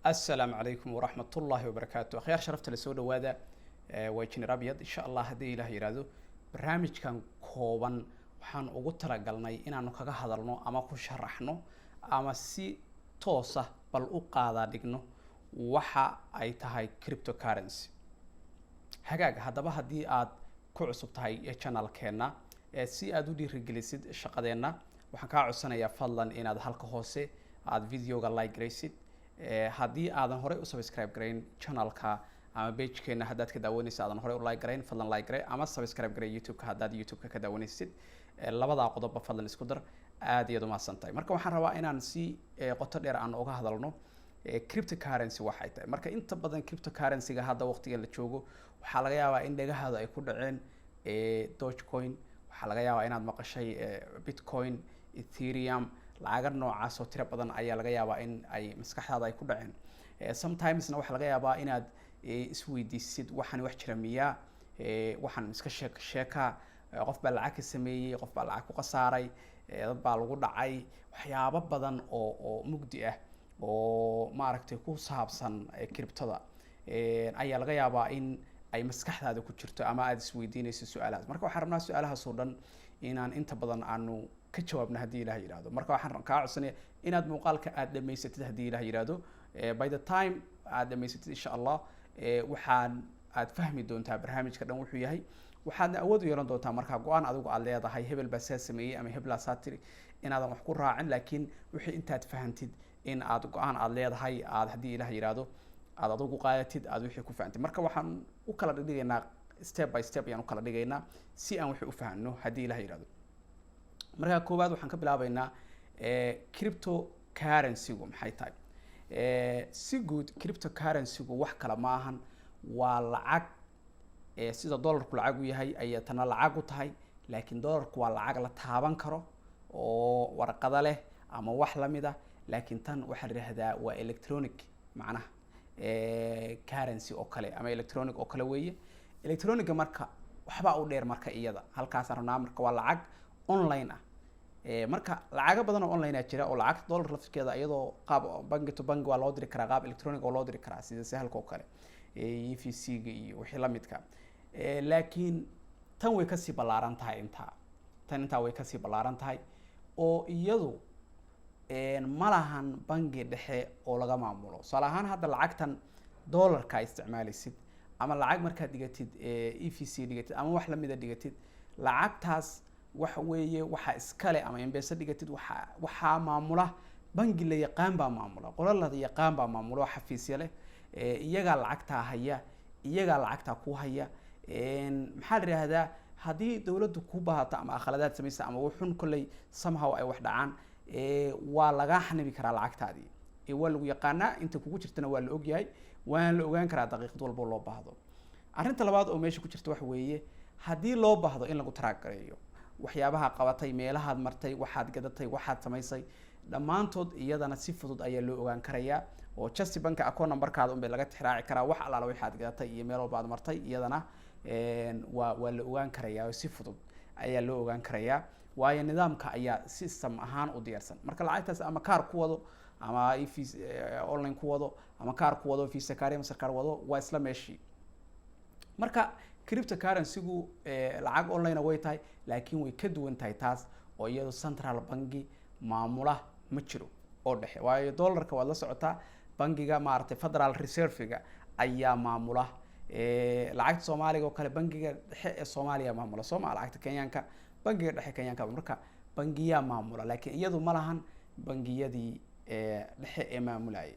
السلام عليكم ورحمة الله وبركاته. خيار شرفت لسود وهذا وجهنا أبيض إن شاء الله هدي إله يرادو برنامج كان كوبان وحن أقول ترى قلناي إن أنا كذا هذرنا أما كوش شرحنا أما سي توصة بالأوقات دقنه وحا أي تهاي كريبتو كارنسي حقاق هذا بهدي آد كعصب تهاي channel كنا سي أدو دي رجلسيد شقدنا وحن كعصنا يا فضلا إن هذا حلقة هوسي آد فيديو قال لايك ريسيد haddii aadan horey u subscribe garayn channelka ama page-keena haddaad ka daawanaysid aadan horey u like garayn fadlan like garay ama subscribe garay youtube-ka haddaad youtube-ka ka daawanaysid labadaa qodobba fadlan isku dar aad iyo aad u mahadsantahay marka waxaan rabaa inaan si qoto dheer aan uga hadalno cryptocurrency waxay tahay marka inta badan cryptocurrency-ga hadda waqtiga la joogo waxaa laga yaabaa in dhagahaada ay ku dhaceen dogecoin waxaa laga yaabaa inaad maqashay bitcoin ethereum lacaga noocaas oo tiro badan ayaa laga yaabaa in ay maskaxdaada ay ku dhaceen sometimesna waxaa laga yaabaa inaad isweydiisid waxaan wax jira miyaa waxaan iska sheeka qof baa lacag ka sameeyey qof baa lacag ku khasaaray dad baa lagu dhacay waxyaabo badan oo mugdi ah oo maaragtay ku saabsan cryptoda ayaa laga yaabaa in ay maskaxdaada ku jirto ama aad isweydiinayso su'aalahaas marka waxaan rabnaa su'aalahaas oo dhan inaan inta badan aanu ka jawaabna haddii ilaah yiraahdo marka waxaan kaa codsanaya inaad muuqaalka aad dhamaysatid haddii ilaah yiraahdo by the time aad dhamaysatid insha allah waxaan aad fahmi doontaa barnaamijka dhan wuxuu yahay waxaadna awood u yeelan doontaa markaa go-aan adigu aad leedahay hebel baa saa sameeyey ama hebelaa saa tiri inaadan wax ku raacin laakiin wixii intaad fahantid in aad go-aan aad leedahay aad haddii ilaah yiraahdo aad adigu qaadatid aad wixii ku fahantid marka waxaan u kala dhigaynaa step by step ayaan u kala dhigaynaa si aan wixii u fahanno haddii ilaah yiraahdo marka koowaad waxaan ka bilaabaynaa cryptocurrency-gu maxay tahay si guud cryptocurrency-gu wax kale ma ahan waa lacag sida dollarku lacag u yahay ayay tana lacag u tahay laakiin dollarku waa lacag la taaban karo oo warqado leh ama wax la mid ah laakiin tan waxaa la yidhaahdaa waa electronic macnaha currency oo kale ama electronic oo kale weeye electronic marka waxbaa u dheer marka iyada halkaas rabnaa marka waa lacag online ah marka lacaga badan oo online ah jira oo lacag dollar lafkeeda iyadoo qaab bangi to bangi waa loo diri karaa qaab electronic oo loo diri karaa sida sahalka oo kale EFC-ga iyo wixii la midka laakiin tan way kasii ballaaran tahay intaa way kasii ballaaran tahay oo iyadu ma lahan bangi dhexe oo laga maamulo tusaale ahaan hadda lacagtan dollarka isticmaalaysid ama lacag markaad dhigatid EFC dhigatid ama wax la mida dhigatid lacagtaas waxa weeye waxa iskale ama M-Pesa dhigatid waxa maamula bangi la yaqaan baa maamula qolada yaqaan baa maamula xafiisyo leh iyaga lacagta haya iyaga lacagta ku haya maxaa la yiraahdaa hadii dawladdu ku baahato ama akhladaad samaysa ama wuxun kulay somehow ay wax dhacaan waa laga xanibi karaa lacagtaadii waa lagu yaqaanaa inta kugu jirtana waa la ogyahay waan la ogaan karaa daqiiqad walba loo baahdo arrinta labaad oo meesha ku jirta waxa weeye hadii loo baahdo in lagu track gareeyo waxyaabaha qabatay meelahaad martay waxaad gadatay waxaad samaysay dhammaantood iyadana si fudud ayaa loo ogaan karayaa oo just bank account numberkaada un bay laga tixraaci karaa wax alaala waxaad gadatay iyo meel walba aad martay iyadana waa la ogaan karayaa si fudud ayaa loo ogaan karayaa waayo nidaamka ayaa system ahaan u diyaarsan marka lacagtaas ama kaar ku wado ama online ku wado ama kaar ku wado Visa kaar ama Mastercard wado waa isla meeshii marka cryptocurrency-gu lacag online way tahay laakiin way ka duwan tahay taas oo iyadu central bangi maamula ma jiro oo dhexe waayo dollarka waad la socotaa bangiga maaragtay Federal Reserve-ga ayaa maamula lacagta Soomaaliga oo kale bangiga dhexe ee Soomaaliya maamula Soomaaliya lacagta Kenyanka bangiga dhexe Kenyanka marka bangiya maamula laakiin iyadu ma lahan bangiyadii dhexe ee maamulayay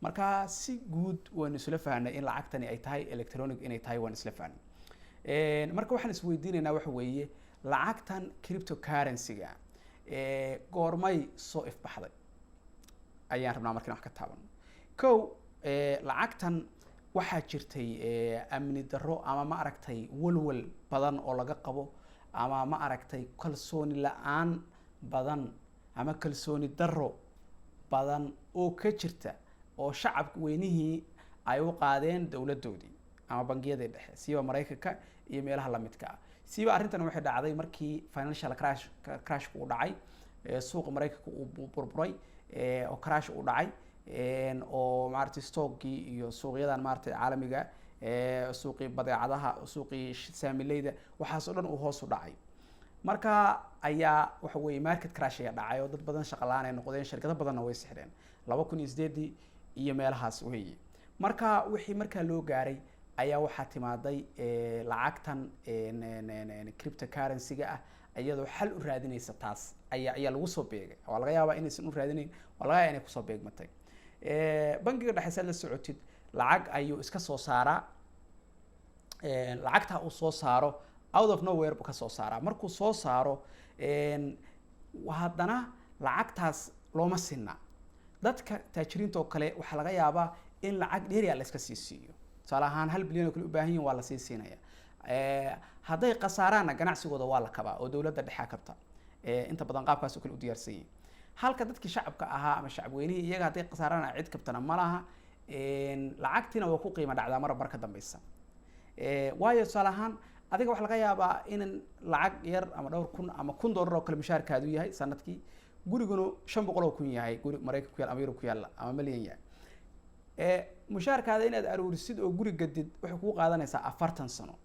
marka si guud waan isla fahanay in lacagtani ay tahay electronic inay tahay waan isla fahanay marka waxaan isweydiinaynaa waxa weeye lacagtan cryptocurrency-ga goormay soo ifbaxday ayaan rabnaa markaan wax ka taabano kow lacagtan waxaa jirtay amni darro ama ma aragtay walwal badan oo laga qabo ama ma aragtay kalsooni la-aan badan ama kalsooni darro badan oo ka jirta oo shacabka weynihii ay u qaadeen dawladoodii ama bangiyada dhexe siiba Mareykanka iyo meelaha la midka ah siiba arrintan waxay dhacday markii financial crash ku dhacay suuqa Mareykanka uu burburay oo crash u dhacay oo maaragtay stockii iyo suuqyadan maaragtay caalamiga suuqii badeecadaha suuqii saamileyda waxaas oo dhan uu hoos u dhacay marka ayaa waxa weeye market crash ayaa dhacay oo dad badan shaqo la'aan ay noqdeen shirkado badanna way sixdeen 2008 iyo meelahaas weeye marka wixii markaa loo gaaray ayaa waxaa timaaday lacagtan cryptocurrency-ga ah iyadoo xal u raadinaysa taas ayaa lagu soo beegay waa laga yaabaa inaysan u raadinayn waa laga yaabaa inay kusoo beegmatay bangiga dhexe saad la socotid lacag ayuu iska soo saaraa lacagta uu soo saaro out of nowhere buu ka soo saaraa markuu soo saaro haddana lacagtaas looma sinna dadka taajiriinta oo kale waxaa laga yaabaa in lacag dheeri ah la iska sii siiyo tusaale ahaan 1 bilyan oo kale u baahan yihiin waa la sii siinaya hadday khasaaraana ganacsigooda waa la kabaa oo dowladda dhexe kabta inta badan qaabkaas oo kale u diyaarsan yihiin halka dadkii shacabka ahaa ama shacabweynihii iyaga hadday khasaaraana cid kabtana ma laha lacagtiina waa ku qiimo dhacdaa marka dambaysa waayo tusaale ahaan adiga waxaa laga yaabaa in lacag yar ama dhowr kun ama $1,000 oo kale mushaarkaadu yahay sanadkii guriguna 500 oo kun yahay guri Mareykanka ku yaal ama Yurub ku yaal ama milyan yahay mushaarkaada inaad aruurisid oo guri gadid waxay kugu qaadanaysaa 40 sano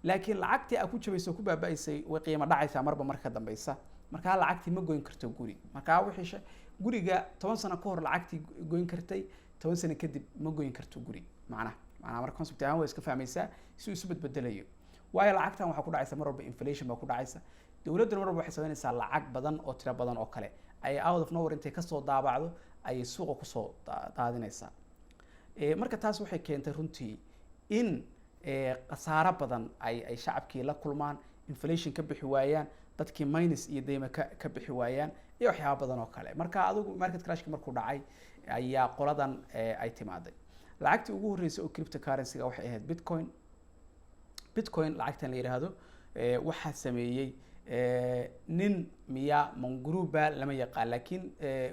laakiin lacagtii aad ku jabayso ku baabaysay way qiimo dhacaysaa marka dambaysa marka lacagtii ma goyn karto guri marka wixii guriga 10 sano ka hor lacagtii goyn kartay 10 sano kadib ma goyn karto guri macnaha marka concept ahaan way iska fahmaysaa si uu isu bedbedelayo waayo lacagtan waxa ku dhacaysa mar walba inflation baa ku dhacaysa dawladdu mar walba waxay sameynaysaa lacag badan oo tiro badan oo kale ay out of nowhere intay ka soo daabacdo ay suuqa ku soo daadinaysaa marka taas waxay keentay runtii in khasaaro badan ay shacabkii la kulmaan inflation ka bixi waayaan dadkii minus iyo deyma ka bixi waayaan iyo waxyaabo badan oo kale marka adigu market crashka markuu dhacay ayaa qoladan ay timaaday lacagtii ugu horeysay oo cryptocurrency-ga waxay ahayd bitcoin lacagtan la yiraahdo waxa sameeyay nin miya manguruba lama yaqaan laakiin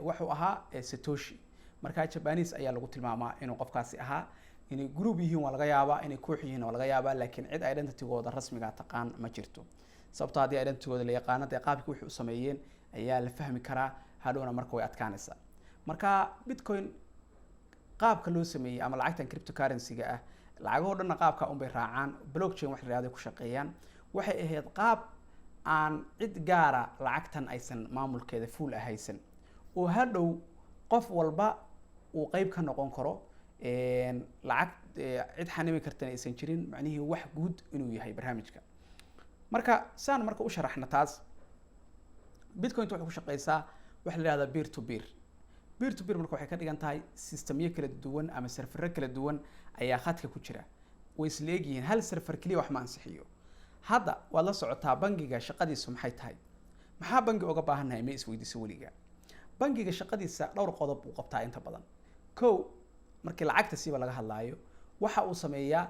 wuxuu ahaa Satoshi marka Japanese ayaa lagu tilmaamaa inuu qofkaasi ahaa inay group yihiin waa laga yaabaa inay koox yihiin waa laga yaabaa laakiin cid identity-gooda rasmiga taqaan ma jirto sababtoo haddii identity-gooda la yaqaano dee qaabkii wixii u sameeyeen ayaa la fahmi karaa hadhowna marka way adkaanaysaa marka bitcoin qaabka loo sameeyay ama lacagtan cryptocurrency-ga ah lacagahoo dhanna qaabka un bay raacaan blockchain wax la yiraahdo ku shaqeeyaan waxay ahayd qaab aan cid gaara lacagtan aysan maamulkeeda full ahaysan oo hadhow qof walba uu qayb ka noqon karo lacag cid xanimi kartana aysan jirin macnihii wax guud inuu yahay barnaamijka marka saan marka u sharaxna taas bitcoin waxay ku shaqeysaa wax la yiraahdo peer to peer marka waxay ka dhigan tahay systemyo kala duwan ama serverro kala duwan ayaa khadka ku jira way isla egyihiin hal server kaliya wax ma ansixiyo hadda waad la socotaa bangiga shaqadiisu maxay tahay maxaa bangi uga baahannahay ma isweydiiso weliga bangiga shaqadiisa dhowr qodob uu qabtaa inta badan kow markii lacagta siiba laga hadlaayo waxa uu sameeyaa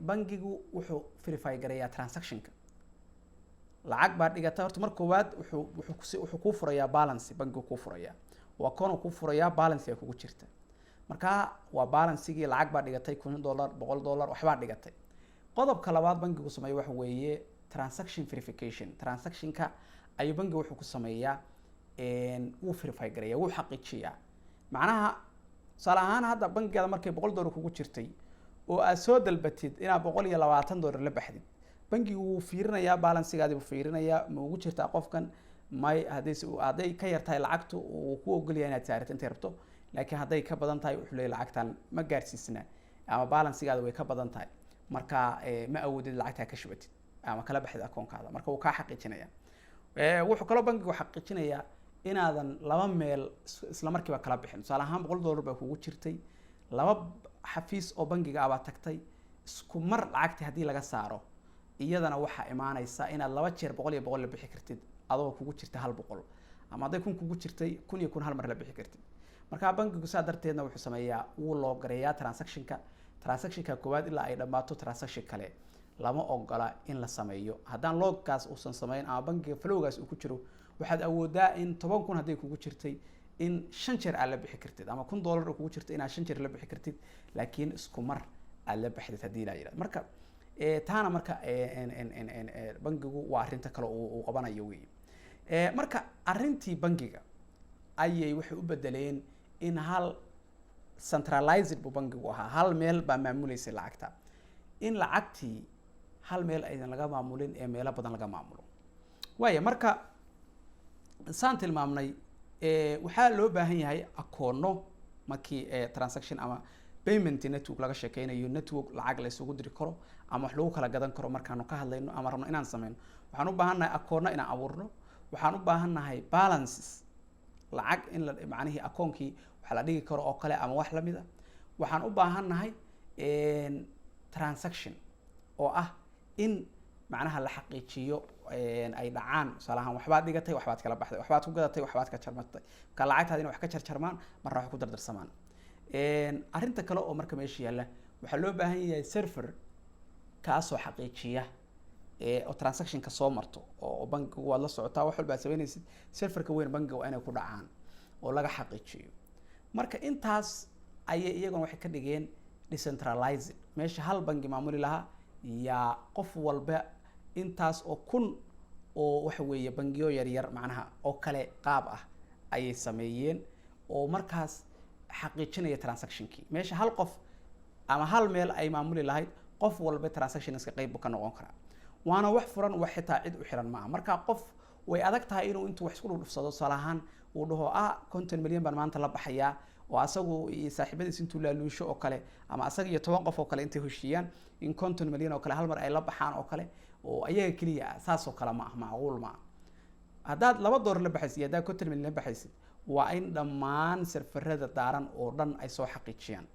bangigu wuxuu verify gareeyaa transactionka lacag baa dhigata horta marka koowaad wuxuu ku furayaa balance bangigu ku furayaa waa koon ku furayaa balance ay kugu jirta marka waa balance-gii lacag baa dhigatay $1,000 $100 waxbaa dhigatay qodobka labaad bangigu sameeyo waxa weeye transaction verification transactionka ayuu bangigu wuxuu ku sameeyaa wuu verify gareeyaa wuu xaqiijiyaa macnaha tusaale ahaan hadda bangigaada markay $100 kugu jirtay oo aad soo dalbatid inaad $120 la baxdid bangigu wuu fiirinayaa balansigaadi buu fiirinayaa ma ugu jirtaa qofkan may hadday ka yartahay lacagtu uu ku ogolyahay inaad saarto intay rabto laakiin hadday ka badan tahay wuxuu leeyahay lacagtan ma gaarsiisna ama balansigaada way ka badan tahay marka ma awoodid lacagta ka shubatid ama kala baxid akoonkaada marka uu ka xaqiijinaya wuxuu kaloo bangigu xaqiijinayaa inaadan laba meel isla markiiba kala bixin tusaale ahaan $100 baa kugu jirtay laba xafiis oo bangiga ah baa tagtay isku mar lacagtii haddii laga saaro iyadana waxaa imaanaysa inaad laba jeer 100 la bixi kartid adoo kugu jirta 100 ama hadday kun kugu jirtay 1,000 hal mar la bixi kartid marka bangigu saa darteedna wuxuu sameeyaa wuu loo gareeyaa transactionka koowaad ilaa ay dhamaato transaction kale lama ogola in la sameeyo haddaan loggaas uusan sameyn ama bangiga flowgaas uu ku jiro waxaad awoodaa in 10,000 hadday kugu jirtay in 5 jeer aad la bixi kartid ama $1,000 oo kugu jirtay inaad 5 jeer la bixi kartid laakiin isku mar aad la baxdid haddii la yiraahdo marka taana marka bangigu waa arrinta kale uu qabanayo weey marka arrintii bangiga ayay waxay u bedeleen in hal centralized buu bangigu ahaa, hal meel baa maamuleysay lacagta, in lacagtii hal meel aydan laga maamulin ee meelo badan laga maamulo. waayo marka saan tilmaamnay waxaa loo baahan yahay akoono markii transaction ama payment network laga sheekeynayo, network lacag la isugu diri karo ama wax lagu kala gadan karo markaanu ka hadlayno ama rabno inaan sameyno. waxaan u baahannahay akoonno inaan abuurno, waxaan u baahannahay balances lacag in la macnihii akoonkii wax la dhigi karo oo kale ama wax lamid ah. waxaan u baahannahay transaction oo ah in macnaha la xaqiijiyo ay dhacaan, salahan waxbaad dhigatay, waxbaad kala baxday, waxbaad ku gadatay, waxbaad ka jarmatay, ka lacagtaad in wax ka jarjarmaan marna wax ku dardarsamaan. arrinta kale oo marka meesha yaalla waxaa loo baahan yahay server kaasoo xaqiijiya oo transactionka soo marto oo bangigu waad la socotaa wax walba sameynaysid, serverka weyn bangiga waa inay ku dhacaan oo laga xaqiijiyo. marka intaas ayay iyaguna waxay ka dhigeen decentralized, meesha hal bangi maamuli lahaa yaa qof walba intaas oo kun oo waxa weeye bangiyo yaryar macnaha oo kale qaab ah ayay sameeyeen oo markaas xaqiijinaya transactionkii. meesha hal qof ama hal meel ay maamuli lahayd, qof walba transactionska qayb ka noqon kara, waana wax furan, wax xitaa cid u xiran maaha. marka qof way adag tahay inuu intuu wax isku dhufsado salahan uu dhaho 50 milyan baan maanta la baxayaa, oo asagu saaxiibadiis intuu laaluusho oo kale ama asaga iyo 10 qof oo kale intay heshiiyaan in 50 milyan oo kale hal mar ay la baxaan oo kale oo ayaga kaliya saas oo kale ma ah, macquul ma. haddaad $2 la baxaysid iyo haddaad 50 milyan la baxaysid waa in dhammaan serverada daaran oo dhan ay soo xaqiijiyaan.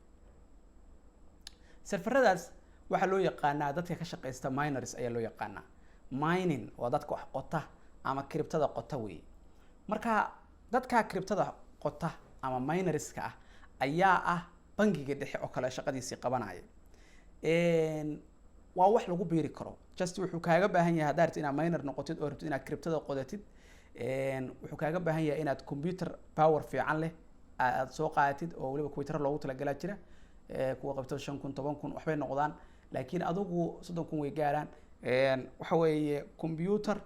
serveradaas waxaa loo yaqaanaa dadka ka shaqeysta miners ayaa loo yaqaanaa. mining waa dadka wax qota ama cryptada qota weeye. marka dadka cryptada qota ama minerska ah ayaa ah bangiga dhexe oo kale shaqadiisii qabanaya. waa wax lagu beeri karo, just wuxuu kaaga baahan yahay haddaad rabtid inaad miner noqotid oo rabtid inaad cryptada qodatid, wuxuu kaaga baahan yahay inaad computer power fiican leh aad soo qaadatid oo waliba computer loogu talagalaa jira, kuwa qabto 5,000 10,000 waxbay noqdaan, laakiin adigu 30,000 way gaaraan. waxa weeye computer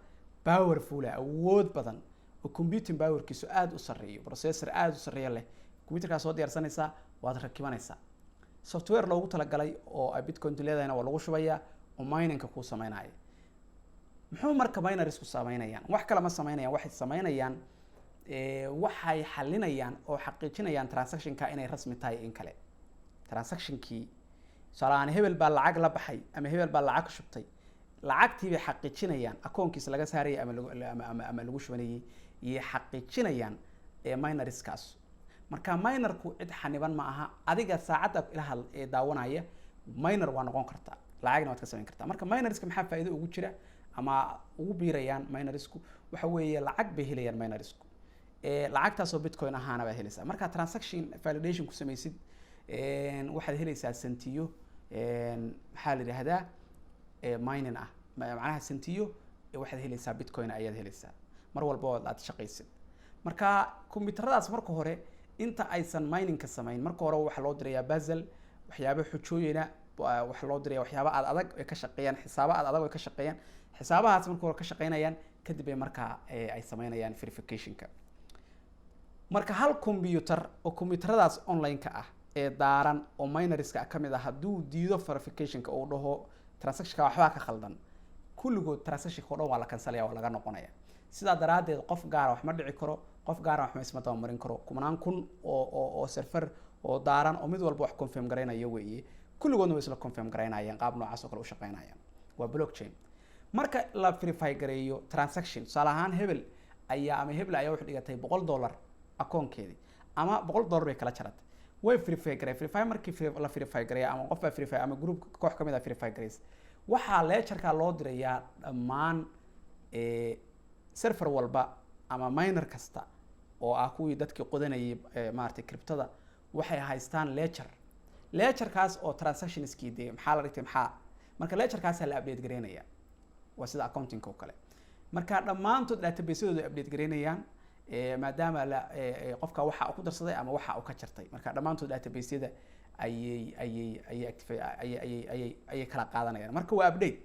powerful awood badan oo computing powerkiisu aad u sareeyo, processor aad u sareeyo leh, computerkaas soo diyaarsanaysaa waad rakibanaysaa. software loogu talagalay oo ay bitcoin leedahayna waa lagu shubayaa oo miningka ku sameynaya. muxuu marka miners ku sameynayaan? wax kale ma sameynayaan, waxay sameynayaan waxay xalinayaan oo xaqiijinayaan transactionka inay rasmi tahay in kale. transactionkii salahan hebel baa lacag la baxay ama hebel baa lacag ka shubtay, lacagtii bay xaqiijinayaan akoonkiisa laga saaray ama lagu shubanayay iyo xaqiijinayaan minerskaas. marka minerku cid xaniban ma aha, adiga saacada ilaha daawanaya miner waa noqon kartaa, lacagna waad ka sameyn kartaa. marka minerska maxaa faa'iido ugu jira ama ugu biirayaan minersku? waxa weeye lacag bay helayaan minersku, lacagtaasoo bitcoin ahaana baa helaysaa. marka transaction validation ku samaysid waxaad helaysaa sentiyo maxaa la yidhaahdaa mining ah, macnaha sentiyo waxaad helaysaa bitcoin ayaad helaysaa mar walba oo aad shaqaysid. marka kombiyuutaradaas marka hore inta aysan miningka samayn, marka hore waxa loo dirayaa basal waxyaabo xujooyina, waxa loo dirayaa waxyaabo aad adag ay ka shaqeeyaan, xisaabo aad adag ay ka shaqeeyaan. xisaabahaas marka hore ka shaqeynayaan kadib ay marka ay sameynayaan verificationka. marka hal computer oo kombiyuutaradaas online-ka ah ee daaran oo minerska kamid ah hadduu diido verificationka oo dhaho transactionka waxba ka khaldan, kulligood transactionka oo dhan waa la kansalaya, waa laga noqonaya. sidaa daraadeed qof gaar wax ma dhici karo, qof gaar wax ma isma daba-marin karo. kumanaan kun oo server oo daaran oo mid walba wax confirm gareynayo weeye, kulligoodna way isla confirm gareynayaan, qaab noocaas oo kale u shaqeynayaan. waa blockchain. marka la verify gareeyo transaction, tusaale ahaan hebel ayaa wax dhigatay $100 akoonkeedii ama $100 bay kala jaratay, way verify markii la verify gareeyo ama qof baa verify ama group koox kamid ah verify gareys, waxaa ledgerka loo dirayaa dhammaan server walba ama miner kasta oo ah kuwii dadkii qodanayay maartay cryptada waxay haystaan ledgerkaas oo transactionskii de maxaa la dhigtay marka ledgerkaas la update gareynaya, waa sida accounting oo kale. marka dhammaantood database-dooda update gareynayaan maadaama qofka waxa uu ku darsaday ama waxa uu ka jartay. marka dhammaantood database-yada ayay kala qaadanayaan. marka waa update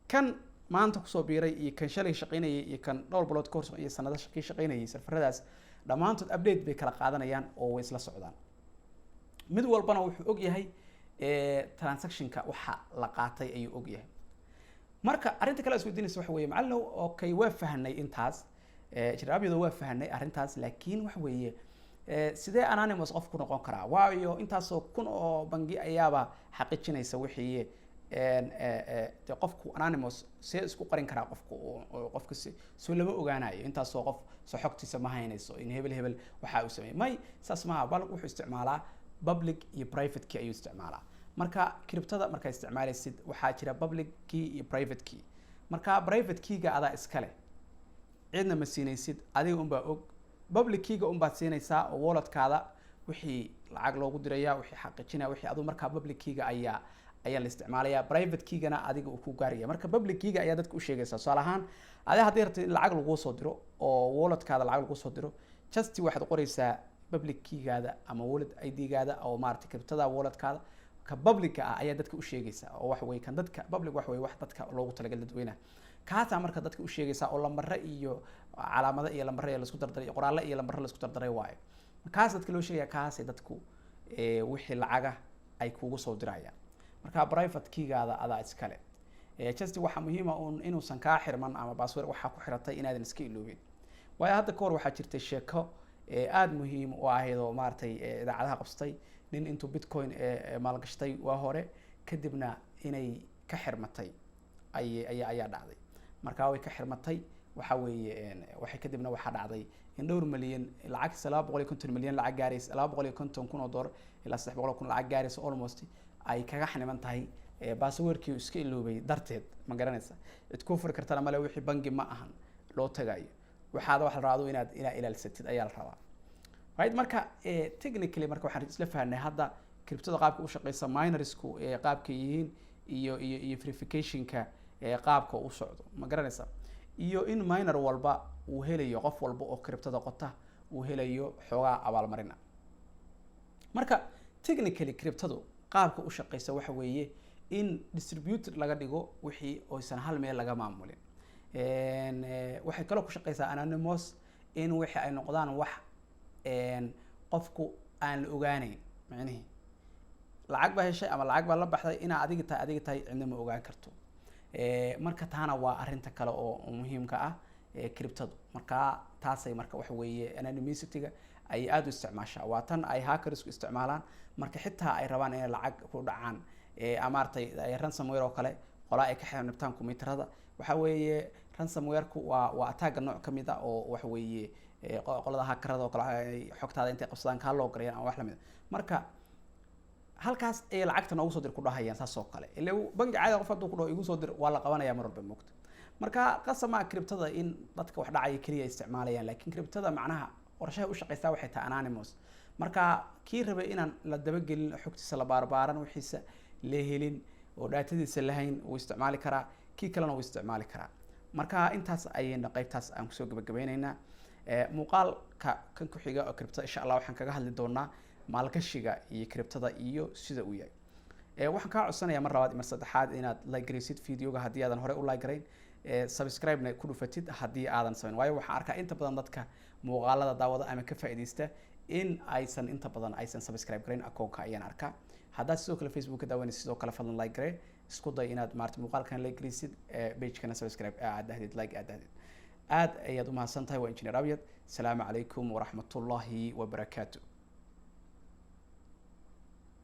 kan maanta kusoo biiray iyo kan shalay shaqeynayay iyo kan dhowr bilood ka hor iyo sanado shaqeynayay serveradaas dhammaantood update bay kala qaadanayaan oo way isla socdaan mid walbana wuxuu og yahay transactionka waxa la qaatay ayuu og yahay marka arrinta kale isweydiinaysa waxa weeye macallin okay waa fahanay intaas jiraabiyada waa fahanay arrintaas laakiin waxa weeye sidee anonymous qof ku noqon karaa waayo intaasoo kun oo bangi ayaaba xaqiijinaysa wixii de qofku anonymous see isku qarin karaa qofka soo lama ogaanayo intaasoo qof soo xogtiisa ma haynayso in hebel waxa uu sameeyay may saas maaha bal wuxuu isticmaalaa public iyo private key ayuu isticmaalaa marka cryptada marka isticmaalaysid waxaa jira public key iyo private key marka private keyga adaa iskale cidna ma siinaysid adiga un baa og public keyga un baad siinaysaa oo walletkaada wixii lacag loogu diraya wixii xaqiijinaya wixii adu marka public keyga ayaa la isticmaalaya private keygana adiga uu ku gaaraya marka public keyga ayaa dadka u sheegaysaa tusaale ahaan adiga haddii rabtid lacag lagu soo diro oo walletkaada lacag lagu soo diro just waxaad qoraysaa public keygaada ama wallet ID-gaada oo maaragtay cryptada walletkaada ka public ah ayaa dadka u sheegaysaa oo wax weey kan dadka public wax weey wax dadka loogu talagalay dadweynaha kaasa marka dadka u sheegaysaa oo lambarro iyo calaamado iyo lambarro la isku dardaray qoraallo iyo lambarro la isku dardaray waaye kaas dadka loo sheegaya kaasay dadku wixii lacaga ay kugu soo dirayaan marka private keygaada adaa iskale just waxa muhiim ah inuusan kaa xirman ama password waxa ku xiratay inaadan iska iloobin waayo hadda ka hor waxaa jirtay sheeko aad muhiim u ahayd oo maartay idaacadaha qabsatay nin intuu bitcoin maalgashtay waa hore kadibna inay ka xirmatay ayaa dhacday marka way ka xirmatay waxa weeye waxay kadibna waxa dhacday in dhowr milyan lacag 250 milyan lacag gaaraysa 250 kun oo dollar ilaa 300 kun lacag gaaraysa almost ay kaga xaniman tahay passwordkii iska iloobay darteed ma garanaysa cid ku furi kartana male wixii bangi ma ahan loo tagayo waxaad wax la raado inaad ilaalisatid ayaa la rabaa right marka technically marka waxaan isla fahanay hadda cryptada qaabka u shaqeysa minorsku qaabka yihiin iyo verificationka qaabka u socdo ma garanaysa iyo in miner walba uu helayo qof walba oo cryptada qota uu helayo xogaa abaalmarina marka technically cryptadu qaabka u shaqeysa waxa weeye in distributed laga dhigo wixii oysan hal meel laga maamulin waxay kale ku shaqeysaa anonymous in wixii ay noqdaan wax qofku aan la ogaaneyn macnaheedu lacag baa heshay ama lacag baa la baxday ina adiga tahay cidna ma ogaan karto marka taana waa arinta kale oo muhiimka ah cryptadu marka taasay marka waxa weeye anonymity-ga ay aad u isticmaashaa waa tan ay hackersku isticmaalaan marka xitaa ay rabaan inay lacag ku dhacaan amaartay ransomware oo kale qola ay ka xirnabtaan kombiyuutarada waxa weeye ransomware-ku waa attack nooc kamid ah oo waxa weeye qolada hackerada oo kale xogtaada intay qabsadaan ka loo gareeyaan ama wax la mid marka halkaas ay lacagta noogu soo dir ku dhahayaan saas oo kale ilaa bangi caadi qof haduu ku dhaho igu soo dir waa la qabanaya mar walba moogta marka qasama cryptada in dadka wax dhacay kaliya isticmaalayaan laakiin cryptada macnaha qorshaha u shaqeysaa waxay tahay anonymous marka kii rabay inaan la dabagelin xogtiisa la baarbaaran wixiisa la helin oo daatadiisa lahayn uu isticmaali karaa kii kalena uu isticmaali karaa marka intaas ayayna qaybtaas aan kusoo gabagabaynaynaa muuqaalka kan ku xiga oo crypto insha Allah waxaan kaga hadli doonaa maalgashiga iyo cryptada iyo sida uu yahay waxaan ka codsanayaa mar labaad mar saddexaad inaad like gareysid videoga haddii aadan hore u like gareyn subscribe-na ku dhufatid haddii aadan samayn waayo waxaan arkaa inta badan dadka muuqaalada daawada ama ka faa'iideysta in aysan inta badan aysan subscribe gareyn akoonka ayaan arkaa haddaad sidoo kale Facebook ka daawanaysid sidoo kale fadlan like garee isku day inaad maartay muuqaalkan like gareysid page-kana subscribe aad dahdid like aad dahdid aad ayaad u mahadsantahay waa engineer Abiyad salaamu calaykum waraxmatullaahi wabarakaatuh